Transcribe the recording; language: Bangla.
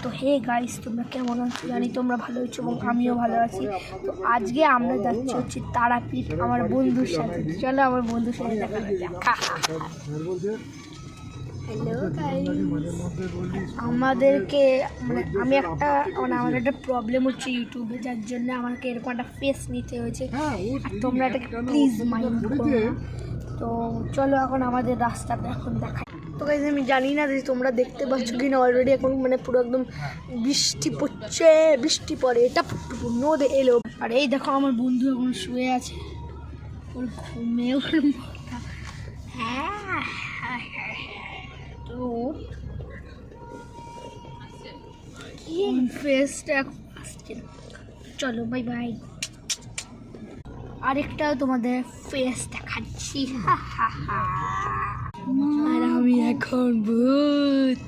তো হে গাইস, তোমরা কেমন আছো? জানি তোমরা ভালো আছো এবং আমিও ভালো আছি। তো আজকে আমরা যাচ্ছি হচ্ছে তারাপীঠ আমার বন্ধুর সাথে। চলো আমার বন্ধুর সাথে দেখা হ্যালো গাইস, আমাদেরকে আমি একটা আমার একটা প্রবলেম হচ্ছে ইউটিউবে, যার জন্য আমাকে এরকম একটা ফেস নিতে হয়েছে। আর তোমরা এটাকে প্লিজ মাইন্ড করো না। তো চলো এখন আমাদের রাস্তাটা এখন দেখাই। তো গাইস আমি জানি না যে তোমরা দেখতে পাচ্ছ কি না, অলরেডি এখন পুরো একদম বৃষ্টি পড়ছে, বৃষ্টি পড়ে, এটা নদে এলো। আর এই দেখো আমার বন্ধু এখন শুয়ে আছে, ওর ঘুমে ওর মাথা। হ্যাঁ তো ফেসটা আসছে না। চলো বাই বাই, আরেকটাও তোমাদের ফেস দেখাচ্ছি। আর আমি এখন ভূত।